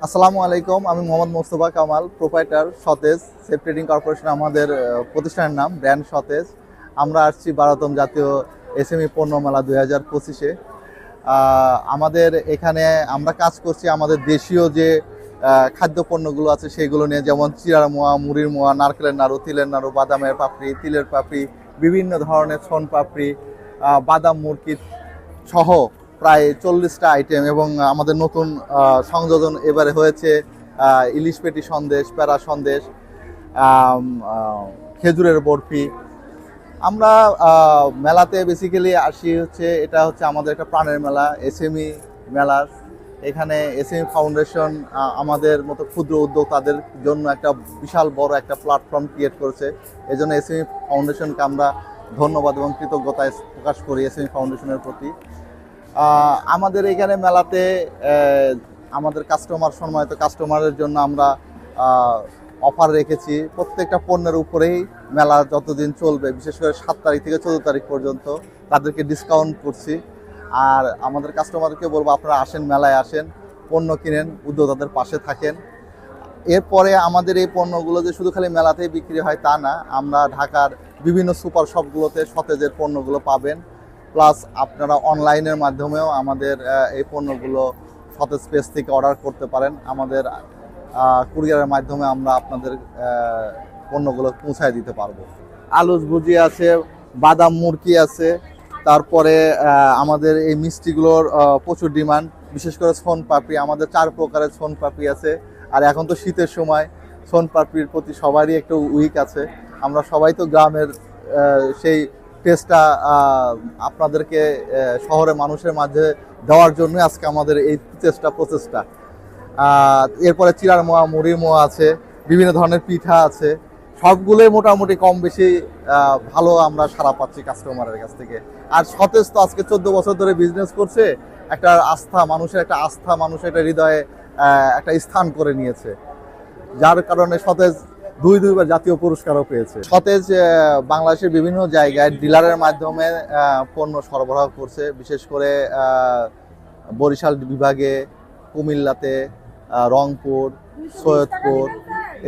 আসসালামু আলাইকুম। আমি মোহাম্মদ মোস্তফা কামাল, প্রোপাইটার সতেজ সেফ ট্রেডিং কর্পোরেশন। আমাদের প্রতিষ্ঠানের নাম ব্র্যান্ড সতেজ। আমরা আসছি 12তম জাতীয় এসএমই পণ্য মেলা 2025-এ। আমাদের এখানে আমরা কাজ করছি আমাদের দেশীয় যে খাদ্য পণ্যগুলো আছে সেইগুলো নিয়ে, যেমন চিড়ার মোয়া, মুড়ির মোয়া, নারকেলের নাড়ু, তিলের নাড়ু, বাদামের পাপড়ি, তিলের পাপড়ি, বিভিন্ন ধরনের সোন পাপড়ি, বাদাম মুরকি সহ প্রায় 40টা আইটেম। এবং আমাদের নতুন সংযোজন এবারে হয়েছে ইলিশ পেটি সন্দেশ, প্যারা সন্দেশ, আম, খেজুরের বরফি। আমরা মেলাতে বেসিক্যালি আসি হচ্ছে, এটা হচ্ছে আমাদের একটা প্রাণের মেলা, এসএমই মেলা। এখানে এসএমই ফাউন্ডেশন আমাদের মতো ক্ষুদ্র উদ্যোক্তাদের জন্য একটা বিশাল বড় একটা প্ল্যাটফর্ম ক্রিয়েট করেছে। এই জন্য এসএমই ফাউন্ডেশনকে আমরা ধন্যবাদ এবং কৃতজ্ঞতা প্রকাশ করি এসএমই ফাউন্ডেশনের প্রতি। আমাদের এখানে মেলাতে আমাদের সম্মানিত কাস্টমারের জন্য আমরা অফার রেখেছি। প্রত্যেকটা পণ্যের উপরেই মেলা যতদিন চলবে, বিশেষ করে 7 তারিখ থেকে 14 তারিখ পর্যন্ত তাদেরকে ডিসকাউন্ট করছি। আর আমাদের কাস্টমারকে বলবো, আপনারা আসেন, মেলায় আসেন, পণ্য কিনেন, উদ্যোক্তাদের পাশে থাকেন। এরপরে আমাদের এই পণ্যগুলো যে শুধু খালি মেলাতেই বিক্রি হয় তা না, আমরা ঢাকার বিভিন্ন সুপার শপগুলোতে সতেজের পণ্যগুলো পাবেন। প্লাস আপনারা অনলাইনের মাধ্যমেও আমাদের এই পণ্যগুলো সতেজ পেজ থেকে অর্ডার করতে পারেন। আমাদের কুরিয়ারের মাধ্যমে আমরা আপনাদের পণ্যগুলো পৌঁছায় দিতে পারবো। আলুস ভুজি আছে, বাদাম মুরকি আছে, তারপরে আমাদের এই মিষ্টিগুলোর প্রচুর ডিমান্ড। বিশেষ করে সোন পাপড়ি, আমাদের 4 প্রকারের সোন পাপড়ি আছে। আর এখন তো শীতের সময়, সোন পাপড়ির প্রতি সবারই একটু উইক আছে। আমরা সবাই তো গ্রামের সেই টেস্টটা আপনাদেরকে শহরের মানুষের মাঝে দেওয়ার জন্য আজকে আমাদের এই প্রচেষ্টা। এরপরে চিড়ার মোয়া, মুড়ির মোয়া আছে, বিভিন্ন ধরনের পিঠা আছে। সবগুলোই মোটামুটি কম বেশি ভালো আমরা সাড়া পাচ্ছি কাস্টমারের কাছ থেকে। আর সতেজ তো আজকে 14 বছর ধরে বিজনেস করছে। একটা আস্থা, মানুষের একটা হৃদয়ে একটা স্থান করে নিয়েছে, যার কারণে সতেজ দুইবার জাতীয় পুরস্কারও পেয়েছে। সতেজ বাংলাদেশের বিভিন্ন জায়গায় ডিলারের মাধ্যমে পণ্য সরবরাহ করছে, বিশেষ করে বরিশাল বিভাগে, কুমিল্লাতে, রংপুর, সৈয়দপুর।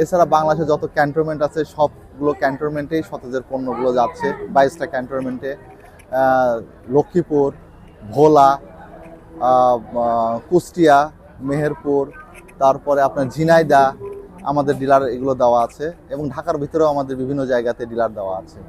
এছাড়া বাংলাদেশে যত ক্যান্টনমেন্ট আছে সবগুলো ক্যান্টনমেন্টেই সতেজের পণ্যগুলো যাচ্ছে। 22টা ক্যান্টনমেন্টে, লক্ষ্মীপুর, ভোলা, কুষ্টিয়া, মেহেরপুর, তারপরে আপনার ঝিনাইদহ আমাদের ডিলার এগুলো দেওয়া আছে। এবং ঢাকার ভিতরেও আমাদের বিভিন্ন জায়গাতে ডিলার দেওয়া আছে।